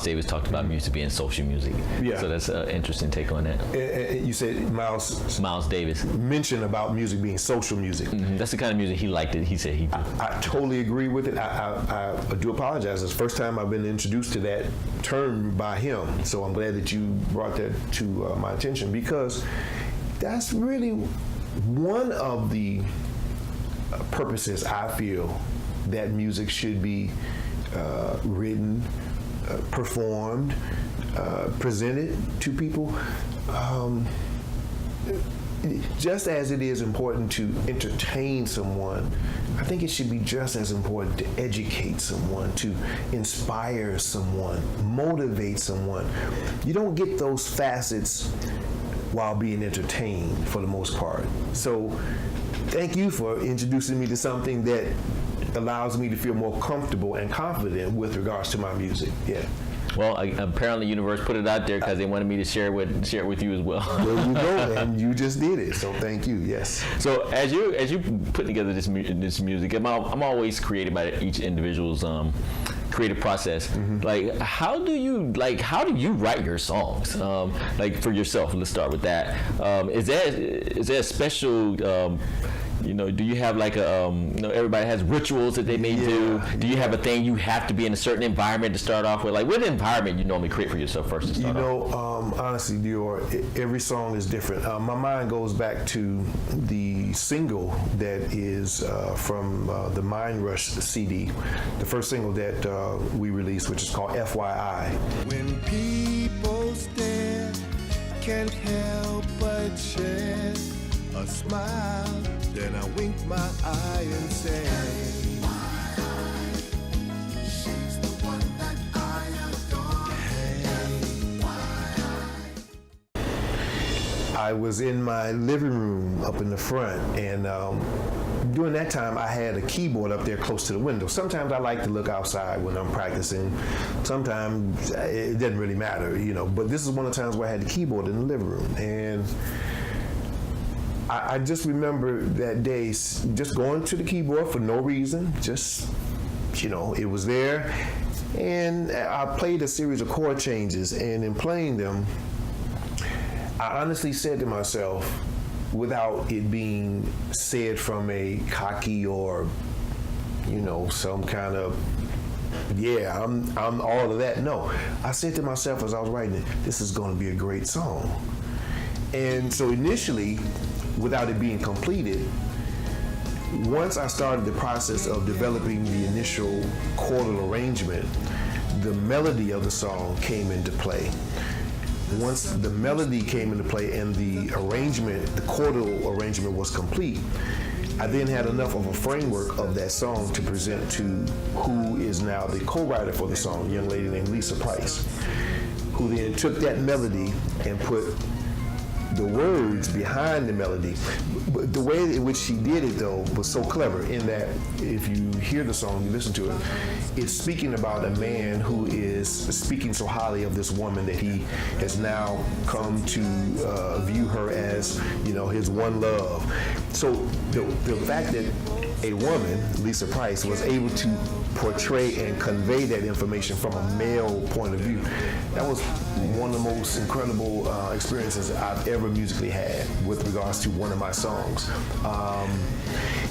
Davis talked about music being social music. Yeah. So that's an interesting take on that. You said Miles Davis mentioned about music being social music. That's the kind of music he liked. It. He said he. I totally agree with it. I do apologize. It's the first time I've been introduced to that term by him. So I'm glad that you brought that to my attention, because that's really one of the purposes I feel that music should be written, performed, presented to people. Just as it is important to entertain someone, I think it should be just as important to educate someone, to inspire someone, motivate someone. You don't get those facets while being entertained for the most part. So thank you for introducing me to something that allows me to feel more comfortable and confident with regards to my music. Yeah. Well, apparently Universe put it out there because they wanted me to share it with you as well. There you go, and you just did it. So thank you. Yes. So as you put together this music, I'm always created by each individual's creative process. Mm-hmm. Like how do you write your songs? Like for yourself, let's start with that. Is there a special do you have like a, everybody has rituals that they may do. Do you have a thing you have to be in a certain environment to start off with? Like what environment you normally create for yourself first to start off? Honestly, Dior, every song is different. My mind goes back to the single that is from the Mind Rush CD, the first single that we released, which is called FYI. When people stare, can't help but share a smile. Then I wink my eye and say, she's the one that I adore. I was in my living room up in the front, and during that time I had a keyboard up there close to the window. Sometimes I like to look outside when I'm practicing. Sometimes it doesn't really matter, but this is one of the times where I had the keyboard in the living room. And I just remember that day just going to the keyboard for no reason, just, it was there. And I played a series of chord changes, and in playing them, I honestly said to myself, without it being said from a cocky or, some kind of, I'm all of that. No, I said to myself as I was writing it, this is going to be a great song. And so initially, without it being completed, once I started the process of developing the initial chordal arrangement, the melody of the song came into play. Once the melody came into play and the arrangement, the chordal arrangement was complete, I then had enough of a framework of that song to present to who is now the co-writer for the song, a young lady named Lisa Price, who then took that melody and put the words behind the melody. But the way in which she did it, though, was so clever in that if you hear the song, you listen to it, it's speaking about a man who is speaking so highly of this woman that he has now come to view her as, his one love. So the fact that a woman, Lisa Price, was able to portray and convey that information from a male point of view, that was one of the most incredible experiences I've ever musically had with regards to one of my songs.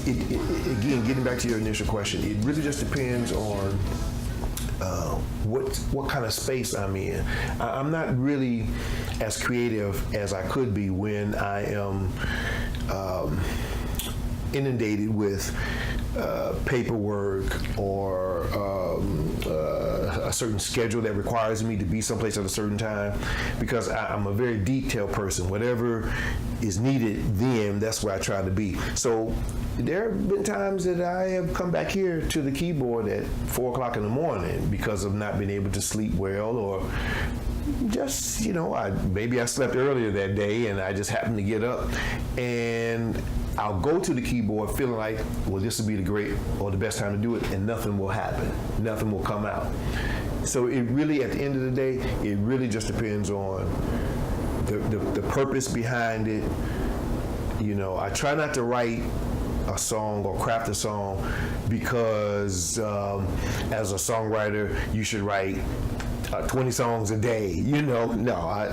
Again, getting back to your initial question, it really just depends on what kind of space I'm in. I'm not really as creative as I could be when I am inundated with paperwork or a certain schedule that requires me to be someplace at a certain time, because I'm a very detailed person. Whatever is needed then, that's where I try to be. So there have been times that I have come back here to the keyboard at 4 o'clock in the morning because of not being able to sleep well, or just, maybe I slept earlier that day and I just happened to get up, and I'll go to the keyboard feeling like, well, this will be the great or the best time to do it, and nothing will happen. Nothing will come out. So it really, at the end of the day, it really just depends on the purpose behind it. I try not to write a song or craft a song because as a songwriter, you should write 20 songs a day. You know, no.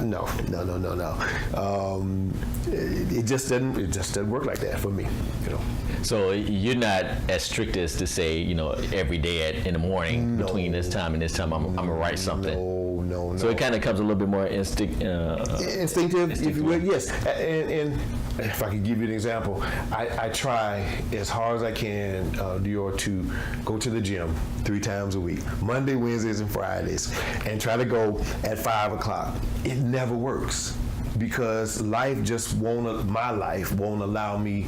It just doesn't work like that for me. You know. So you're not as strict as to say, every day in the morning between this time and this time I'm gonna write something. No. So it kind of comes a little bit more instinctive, if you will. Yes, and if I could give you an example, I try as hard as I can, Dior, to go to the gym 3 times a week, Monday, Wednesdays, and Fridays, and try to go at 5 o'clock. It never works because my life won't allow me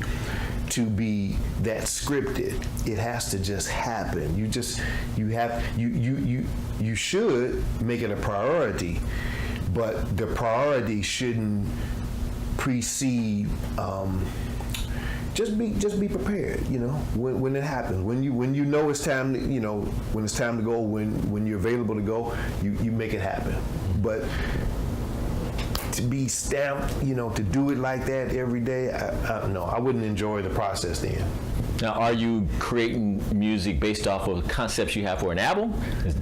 to be that scripted. It has to just happen. You should make it a priority, but the priority shouldn't precede. Just be prepared. When it happens, when you know it's time to, when it's time to go, when you're available to go, you make it happen. But to be stamped, to do it like that every day, no, I wouldn't enjoy the process then. Now, are you creating music based off of concepts you have for an album?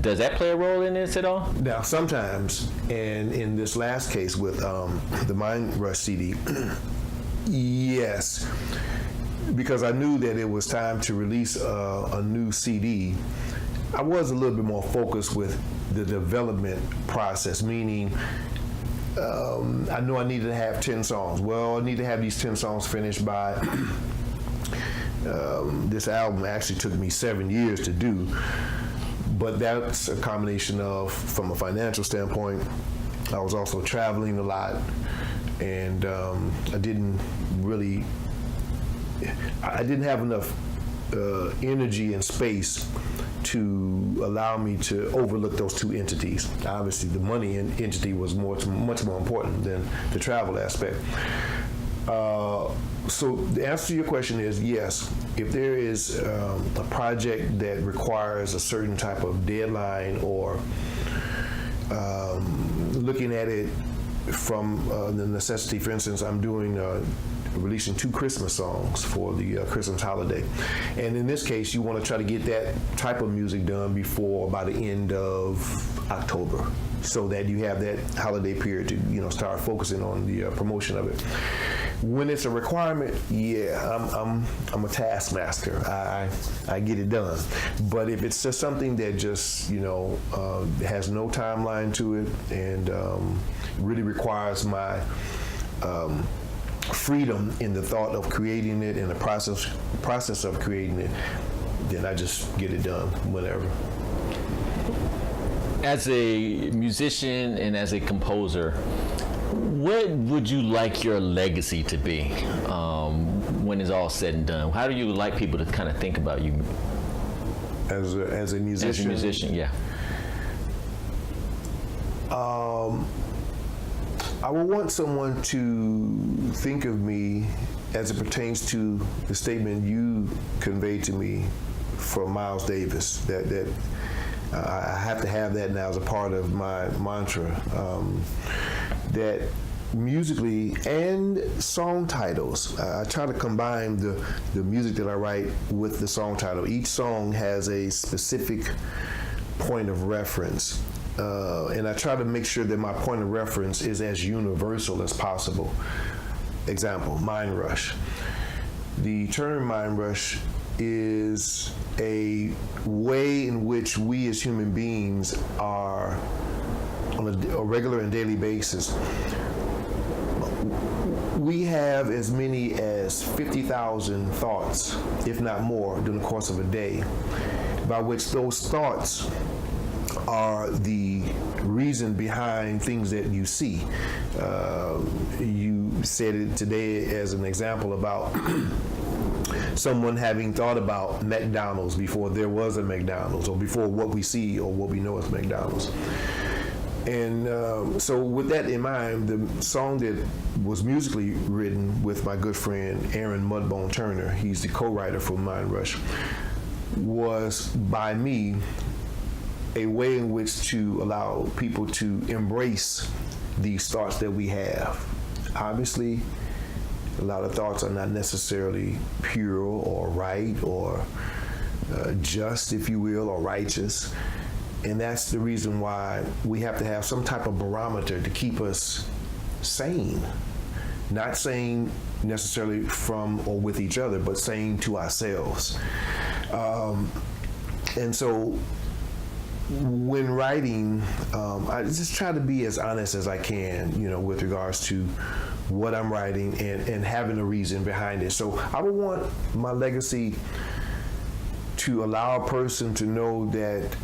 Does that play a role in this at all? Now, sometimes, and in this last case with the Mind Rush CD, yes, because I knew that it was time to release a new CD, I was a little bit more focused with the development process, meaning I knew I needed to have 10 songs. Well, I need to have these 10 songs finished by this album actually took me 7 years to do, but that's a combination of, from a financial standpoint, I was also traveling a lot, and I didn't have enough energy and space to allow me to overlook those 2 entities. Obviously, the money entity was much more important than the travel aspect. So the answer to your question is yes. If there is a project that requires a certain type of deadline or looking at it from the necessity, for instance, I'm releasing 2 Christmas songs for the Christmas holiday. And in this case, you want to try to get that type of music done by the end of October, so that you have that holiday period to start focusing on the promotion of it. When it's a requirement, I'm a taskmaster. I get it done. But if it's just something that just has no timeline to it and really requires my freedom in the thought of creating it and the process of creating it, then I just get it done whenever. As a musician and as a composer, what would you like your legacy to be when it's all said and done? How do you like people to kind of think about you? As a musician? As a musician, yeah. I would want someone to think of me as it pertains to the statement you conveyed to me from Miles Davis, that I have to have that now as a part of my mantra, that musically and song titles, I try to combine the music that I write with the song title. Each song has a specific point of reference. And I try to make sure that my point of reference is as universal as possible. Example, Mind Rush. The term Mind Rush is a way in which we as human beings are, on a regular and daily basis, we have as many as 50,000 thoughts, if not more, during the course of a day, by which those thoughts are the reason behind things that you see. You said it today as an example about someone having thought about McDonald's before there was a McDonald's, or before what we see or what we know as McDonald's. And so with that in mind, the song that was musically written with my good friend Aaron Mudbone Turner, he's the co-writer for Mind Rush, was by me a way in which to allow people to embrace these thoughts that we have. Obviously, a lot of thoughts are not necessarily pure or right or just, if you will, or righteous. And that's the reason why we have to have some type of barometer to keep us sane. Not sane necessarily from or with each other, but sane to ourselves. And so when writing, I just try to be as honest as I can, with regards to what I'm writing and having a reason behind it. So I would want my legacy to allow a person to know that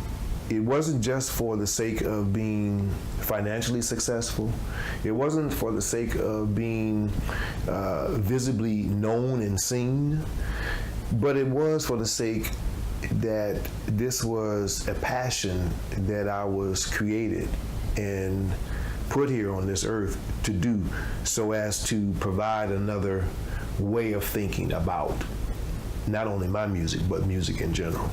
it wasn't just for the sake of being financially successful. It wasn't for the sake of being visibly known and seen, but it was for the sake that this was a passion that I was created and put here on this earth to do, so as to provide another way of thinking about not only my music, but music in general.